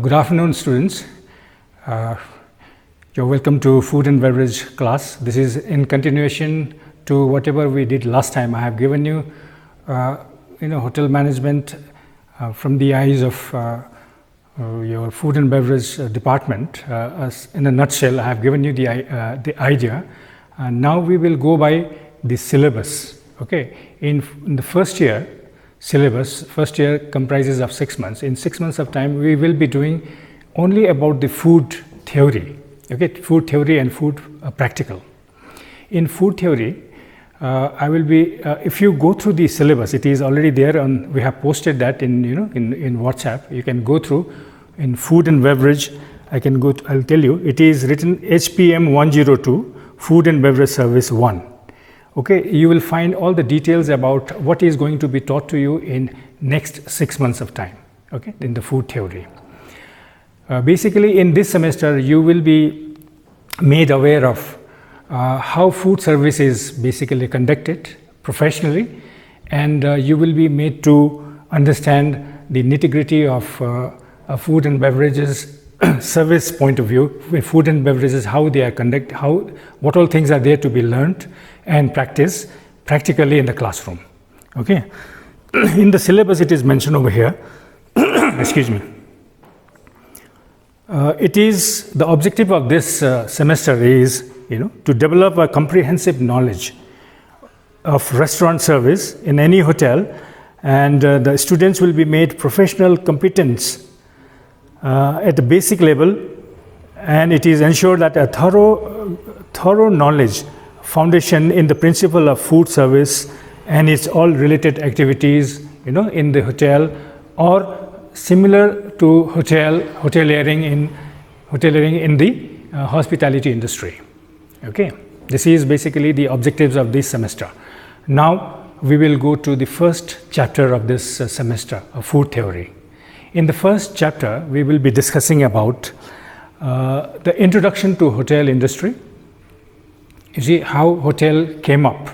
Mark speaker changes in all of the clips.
Speaker 1: Good afternoon, students. You're welcome to food and beverage class. This is in continuation to whatever we did last time. I have given you, hotel management from the eyes of your food and beverage department. In a nutshell, I have given you the idea. Now we will go by the syllabus. Okay, in the first year syllabus, first year comprises of 6 months. In 6 months of time, we will be doing only about the food theory. Okay, food theory and food practical. In food theory, I will be. If you go through the syllabus, it is already there on. We have posted that in WhatsApp. You can go through in food and beverage. I'll tell you. It is written HPM 102 Food and Beverage Service 1. Okay, you will find all the details about what is going to be taught to you in next 6 months of time. Okay, in the food theory. Basically, in this semester, you will be made aware of how food service is basically conducted professionally, and you will be made to understand the nitty-gritty of food and beverages service point of view. Food and beverages, how they are conducted, what all things are there to be learned and practice practically in the classroom. Okay, in the syllabus it is mentioned over here. Excuse me. It is the objective of this semester is to develop a comprehensive knowledge of restaurant service in any hotel, and the students will be made professional competence at the basic level, and it is ensured that a thorough knowledge foundation in the principle of food service and its all related activities in the hotel or similar to hoteliering in the hospitality industry. Okay, this is basically the objectives of this semester. Now we will go to the first chapter of this semester of food theory. In the first chapter, we will be discussing about the introduction to hotel industry. You see how hotel came up,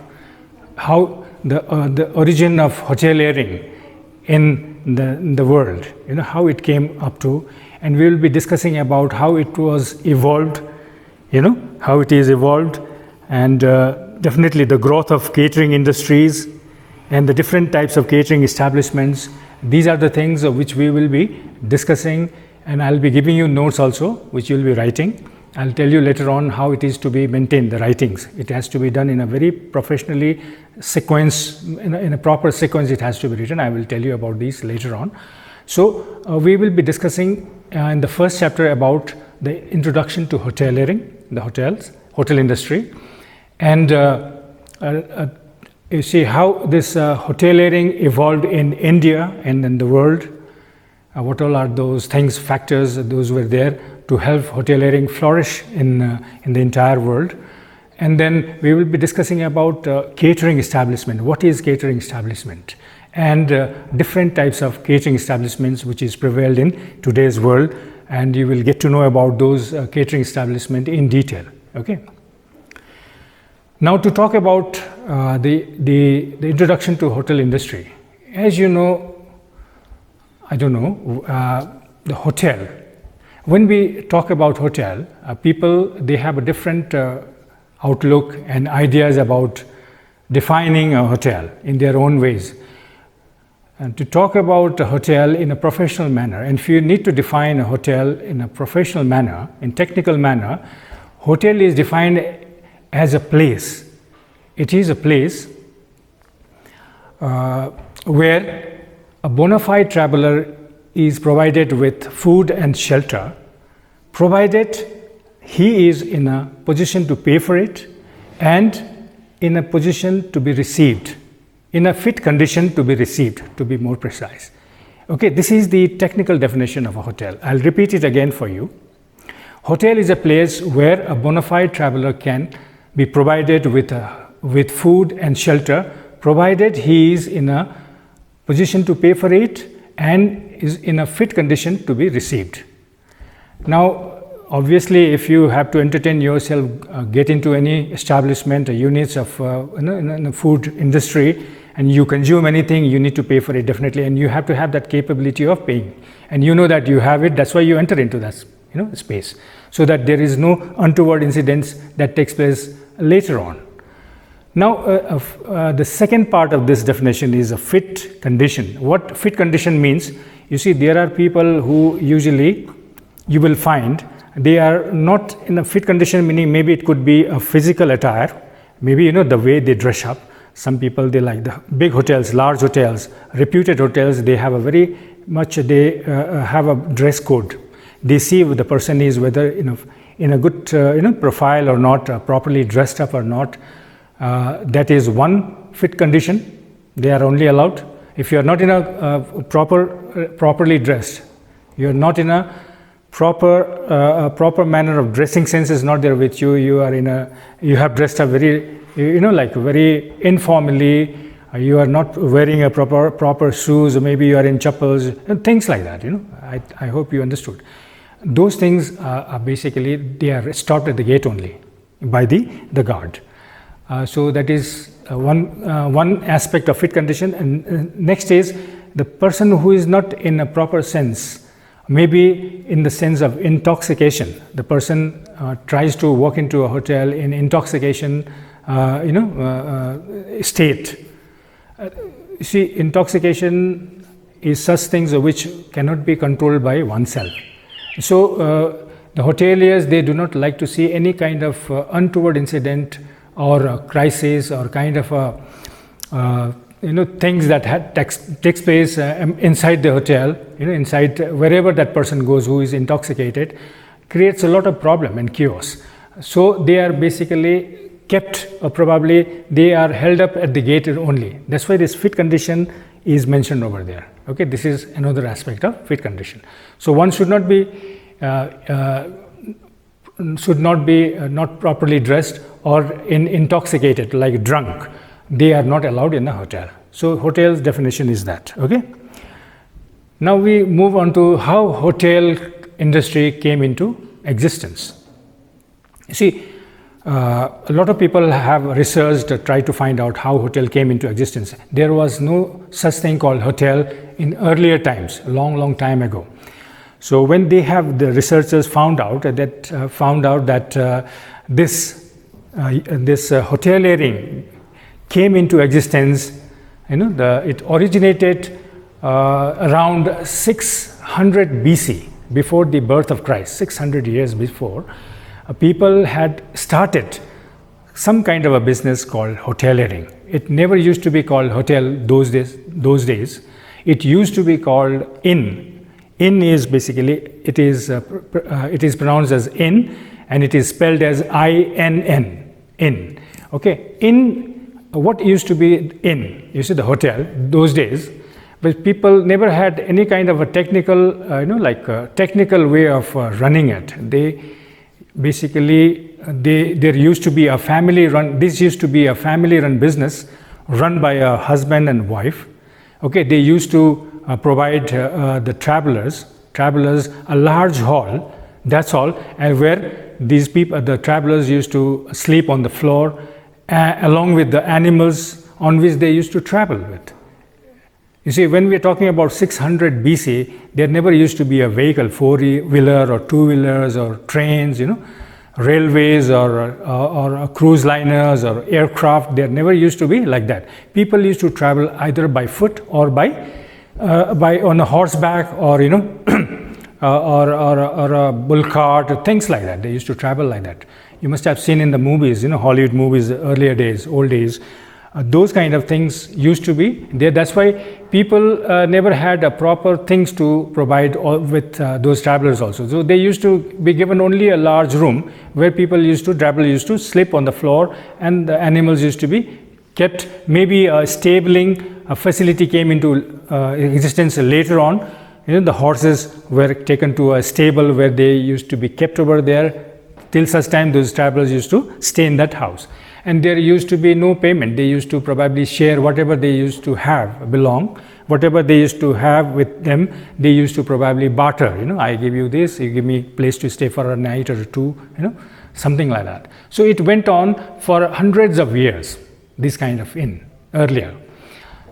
Speaker 1: how the origin of hoteliering in the world, how it came up to, and we will be discussing about how it was evolved, how it is evolved, and definitely the growth of catering industries and the different types of catering establishments. These are the things of which we will be discussing, and I'll be giving you notes also, which you'll be writing. I'll tell you later on how it is to be maintained, the writings. It has to be done in a very professionally sequence, in a proper sequence it has to be written. I will tell you about these later on. So we will be discussing in the first chapter about the introduction to hoteliering, the hotel industry, and you see how this hoteliering evolved in India and in the world. What all are those things, factors, those were there to help hoteliering flourish in the entire world. And then we will be discussing about catering establishment. What is catering establishment? And different types of catering establishments which is prevailed in today's world. And you will get to know about those catering establishment in detail. Okay. Now to talk about the introduction to hotel industry. As you know, the hotel. When we talk about hotel, people, they have a different outlook and ideas about defining a hotel in their own ways. And to talk about a hotel in a professional manner, and if you need to define a hotel in a professional manner, in technical manner, hotel is defined as a place. It is a place where a bona fide traveler is provided with food and shelter, provided he is in a position to pay for it and in a position to be received, in a fit condition to be received, to be more precise. Okay, this is the technical definition of a hotel. I'll repeat it again for you. Hotel is a place where a bona fide traveler can be provided with food and shelter, provided he is in a position to pay for it and is in a fit condition to be received. Now, obviously, if you have to entertain yourself, get into any establishment or units of in the food industry, and you consume anything, you need to pay for it definitely, and you have to have that capability of paying, and you know that you have it. That's why you enter into that space, so that there is no untoward incidents that takes place later on. Now, the second part of this definition is a fit condition. What fit condition means, you see, there are people who usually you will find they are not in a fit condition, meaning maybe it could be a physical attire, maybe the way they dress up. Some people, they like the big hotels, large hotels, reputed hotels, they have a very much, they have a dress code. They see if the person is whether in a good profile or not, properly dressed up or not. That is one fit condition. They are only allowed. If you are not in a properly dressed, you are not in a proper manner of dressing sense is not there with you. You are you have dressed up very, like very informally. You are not wearing a proper shoes, or maybe you are in chappals and things like that. I hope you understood. Those things are basically, they are stopped at the gate only by the guard. So that is one aspect of fit condition. And next is the person who is not in a proper sense, maybe in the sense of intoxication. The person tries to walk into a hotel in intoxication state. You see, intoxication is such things which cannot be controlled by oneself. So the hoteliers, they do not like to see any kind of untoward incident or a crisis or kind of things that takes place inside the hotel, inside wherever that person goes who is intoxicated, creates a lot of problem and chaos. So they are basically kept, or probably they are held up at the gate only. That's why this fit condition is mentioned over there. Okay, this is another aspect of fit condition. So one should not be not properly dressed or intoxicated, like drunk. They are not allowed in a hotel. So hotel's definition is that. Okay. Now we move on to how hotel industry came into existence. You see, a lot of people have researched, tried to find out how hotel came into existence. There was no such thing called hotel in earlier times, a long time ago. So when the researchers found out that this hoteliering came into existence, it originated around 600 BC, before the birth of Christ. 600 years before, people had started some kind of a business called hoteliering. It never used to be called hotel those days. It used to be called inn. Inn is basically, it is pronounced as inn, and it is spelled as INN, inn. Okay, inn, what used to be inn? You see, the hotel those days, but people never had any kind of a technical, technical way of running it. They basically, there used to be a family run. This used to be a family-run business run by a husband and wife. Okay, they used to provide the travelers a large hall, that's all, and where these people, the travelers, used to sleep on the floor along with the animals on which they used to travel with. You see, when we are talking about 600 BC, there never used to be a vehicle, four-wheeler or two-wheelers or trains, railways or cruise liners or aircraft. There never used to be like that. People used to travel either by foot or by on a horseback, or or a bull cart, things like that. They used to travel like that. You must have seen in the movies, Hollywood movies, earlier days, old days. Those kind of things used to be there. That's why people never had a proper things to provide with those travelers also. So they used to be given only a large room where people used to sleep on the floor, and the animals used to be kept. Maybe a stabling facility came into existence later on. The horses were taken to a stable where they used to be kept over there. Till such time, those travelers used to stay in that house. And there used to be no payment. They used to probably share whatever they used to have, whatever they used to have with them, they used to probably barter. I give you this, you give me place to stay for a night or two, something like that. So it went on for hundreds of years, this kind of inn earlier.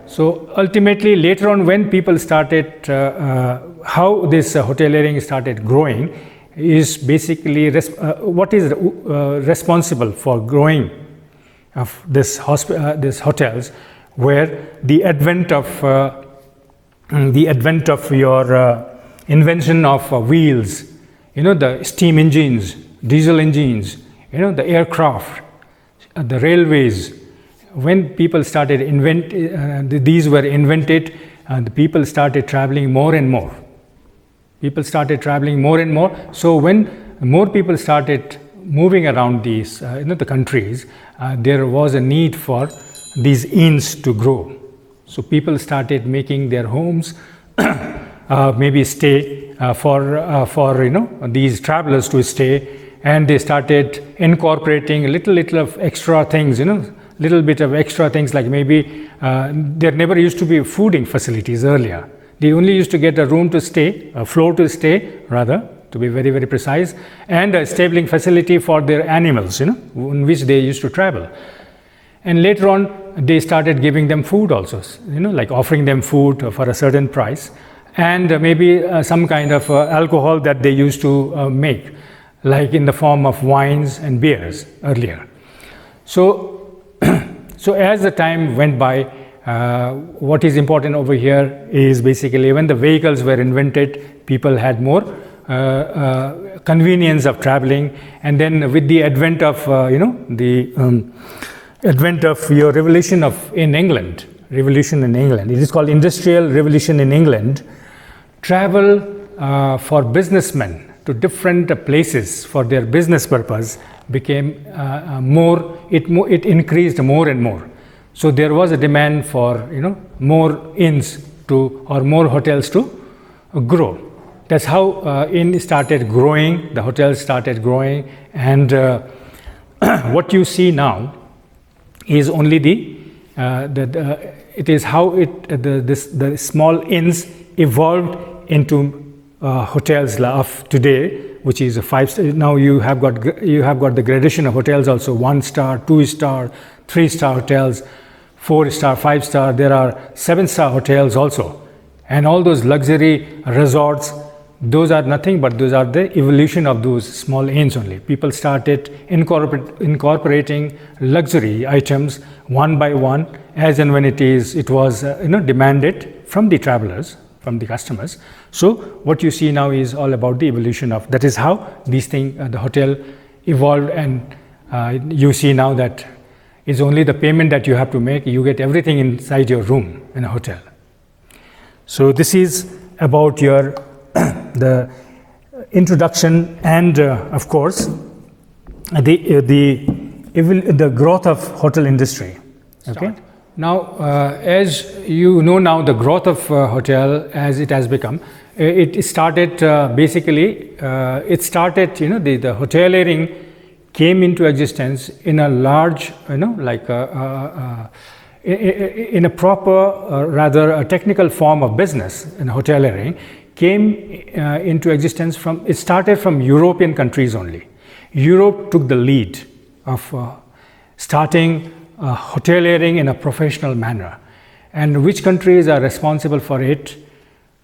Speaker 1: So ultimately, later on, when people started, how this hoteliering started growing is basically what is responsible for growing of this hotels, where the advent of your invention of wheels, the steam engines, diesel engines, the aircraft, the railways. When people started these were invented, and the people started traveling more and more. So when more people started moving around these, the countries, there was a need for these inns to grow. So people started making their homes, maybe stay for these travelers to stay, and they started incorporating a little of extra things, little bit of extra things, like maybe there never used to be fooding facilities earlier. They only used to get a room to stay, a floor to stay, rather, to be very, very precise, and a stabling facility for their animals, in which they used to travel. And later on, they started giving them food also, like offering them food for a certain price, and maybe some kind of alcohol that they used to make, like in the form of wines and beers earlier. So as the time went by, what is important over here is basically when the vehicles were invented, people had more convenience of traveling, and then with the advent of advent of your revolution in England, it is called Industrial Revolution in England. Travel for businessmen to different places for their business purpose became it increased more and more. So there was a demand for more inns or more hotels to grow. That's how inn started growing, the hotels started growing, and what you see now is only the small inns evolved into hotels of today, which is a 5-star. Now you have got the gradation of hotels also: 1-star, 2-star, 3-star hotels, 4-star, 5-star. There are 7-star hotels also, and all those luxury resorts. Those are nothing but those are the evolution of those small inns only. People started incorporating luxury items one by one, as and when it was demanded from the travelers, from the customers. So what you see now is all about the evolution of, that is how these things, the hotel evolved, and you see now that it's only the payment that you have to make. You get everything inside your room in a hotel. So this is about your the introduction and of course the growth of hotel industry. Okay. Now, as you know now, the growth of hotel as it has become, it started basically. It started, the hoteliering came into existence in a large, in a proper, rather a technical form of business. In hoteliering came into existence it started from European countries only. Europe took the lead of starting hoteliering in a professional manner. And which countries are responsible for it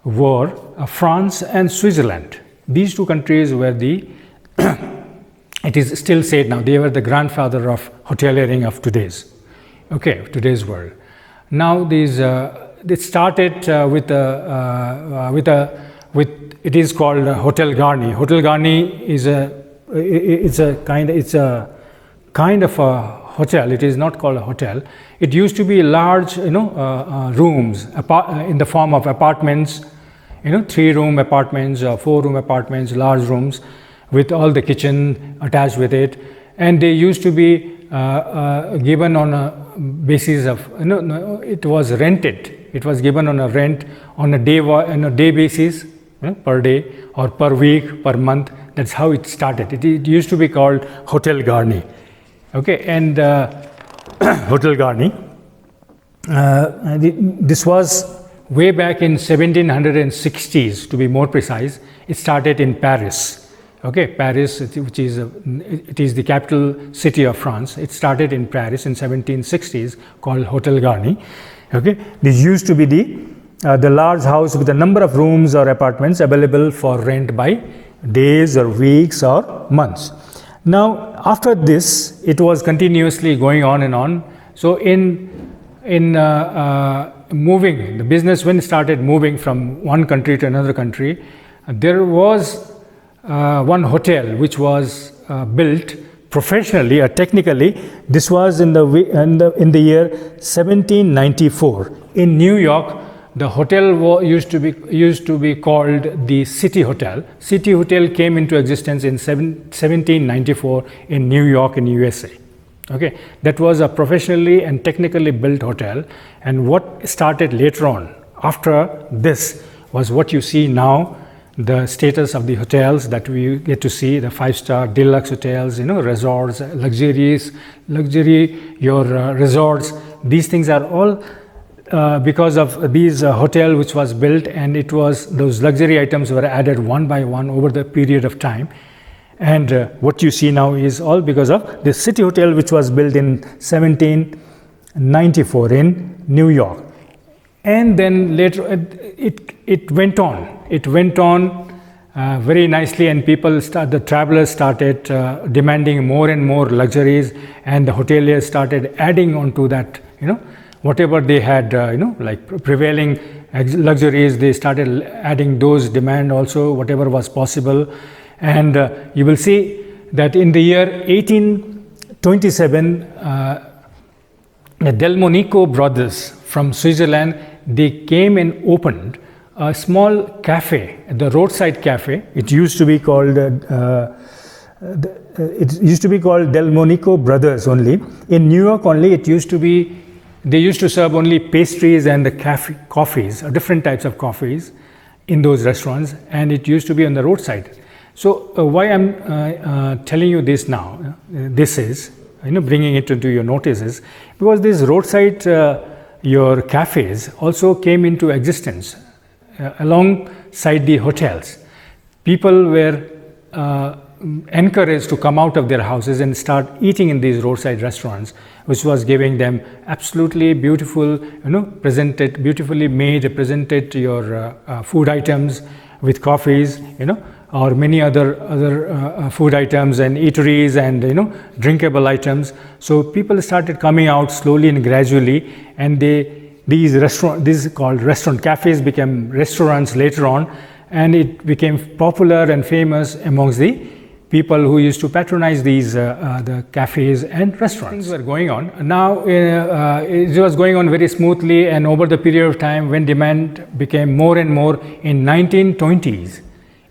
Speaker 1: were France and Switzerland. These two countries were it is still said now, they were the grandfather of hoteliering of today's world. Now it started with it is called Hotel Garni. Hotel Garni is a kind of a hotel. It is not called a hotel. It used to be large, rooms in the form of apartments, 3-room apartments or 4-room apartments, large rooms with all the kitchen attached with it, and they used to be given on a basis of, it was rented. It was given on a rent on a day basis, per day or per week, per month. That's how it started. It used to be called Hotel Garni. Okay, and Hotel Garni. This was way back in 1760s, to be more precise. It started in Paris. Okay, Paris, which is it is the capital city of France. It started in Paris in 1760s, called Hotel Garni. Okay, this used to be the large house with a number of rooms or apartments available for rent by days or weeks or months. Now, after this, it was continuously going on and on. So, in moving, the business when it started moving from one country to another country, there was one hotel which was built professionally or technically. This was in the year 1794 in New York. The hotel used to be called the City Hotel. City Hotel came into existence in 1794 in New York in USA. Okay, that was a professionally and technically built hotel. And what started later on after this was what you see now. The status of the hotels that we get to see, the 5-star deluxe hotels, resorts, luxury resorts. These things are all because of these hotel which was built, and it was those luxury items were added one by one over the period of time. And what you see now is all because of the City Hotel, which was built in 1794 in New York. And then later it went on. It went on very nicely, and the travelers started demanding more and more luxuries, and the hoteliers started adding on to that, whatever they had, like prevailing luxuries, they started adding those demand also, whatever was possible. And you will see that in the year 1827, the Delmonico brothers from Switzerland, they came and opened a small cafe, the roadside cafe. It used to be called Delmonico Brothers only. In New York only, they used to serve only pastries and the coffees, different types of coffees in those restaurants, and it used to be on the roadside. So why I'm telling you this now, this is, bringing it into your notices, because these roadside your cafes also came into existence alongside the hotels. People were encouraged to come out of their houses and start eating in these roadside restaurants, which was giving them absolutely beautiful, beautifully presented your food items with coffees, or many other food items and eateries and drinkable items. So people started coming out slowly and gradually, and these called restaurant cafes became restaurants later on, and it became popular and famous amongst the people who used to patronize these the cafes and restaurants. Things were going on. Now it was going on very smoothly, and over the period of time when demand became more and more in 1920s.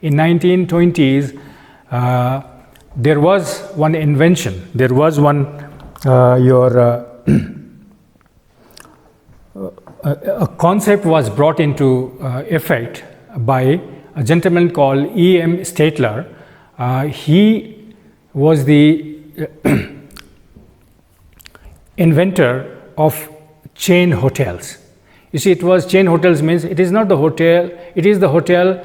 Speaker 1: In 1920s, there was one invention. There was one a concept was brought into effect by a gentleman called E.M. Statler. He was the inventor of chain hotels. You see, it was chain hotels means it is not the hotel, it is the hotel,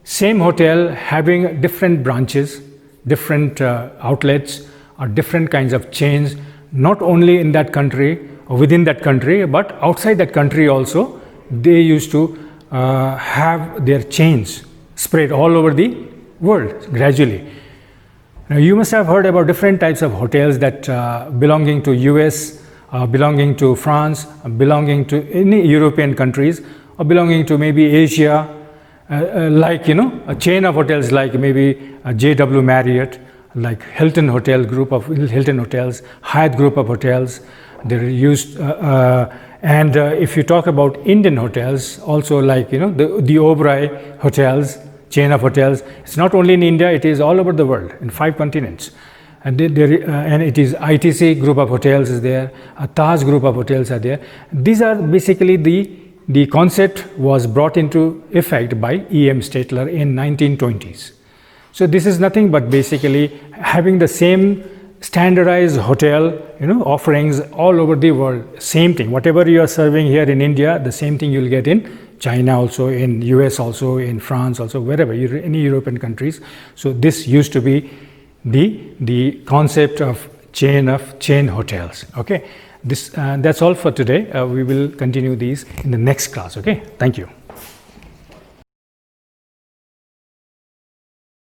Speaker 1: same hotel having different branches, different outlets, or different kinds of chains, not only in that country or within that country, but outside that country also. They used to have their chains spread all over the world gradually. Now, you must have heard about different types of hotels that belonging to US, belonging to France, belonging to any European countries, or belonging to maybe Asia, like a chain of hotels like maybe J.W. Marriott, like Hilton Hotel group of Hilton hotels, Hyatt group of hotels. They're used, and if you talk about Indian hotels, also like the Oberoi hotels, chain of hotels. It's not only in India; it is all over the world in 5 continents. And and it is ITC group of hotels is there, a Taj group of hotels are there. These are basically the concept was brought into effect by E.M. Statler in 1920s. So this is nothing but basically having the same standardized hotel, offerings all over the world. Same thing. Whatever you are serving here in India, the same thing you'll get in China also, in US also, in France also, wherever, any European countries. So this used to be the concept of chain hotels. Okay, that's all for today. We will continue these in the next class. Okay, thank you.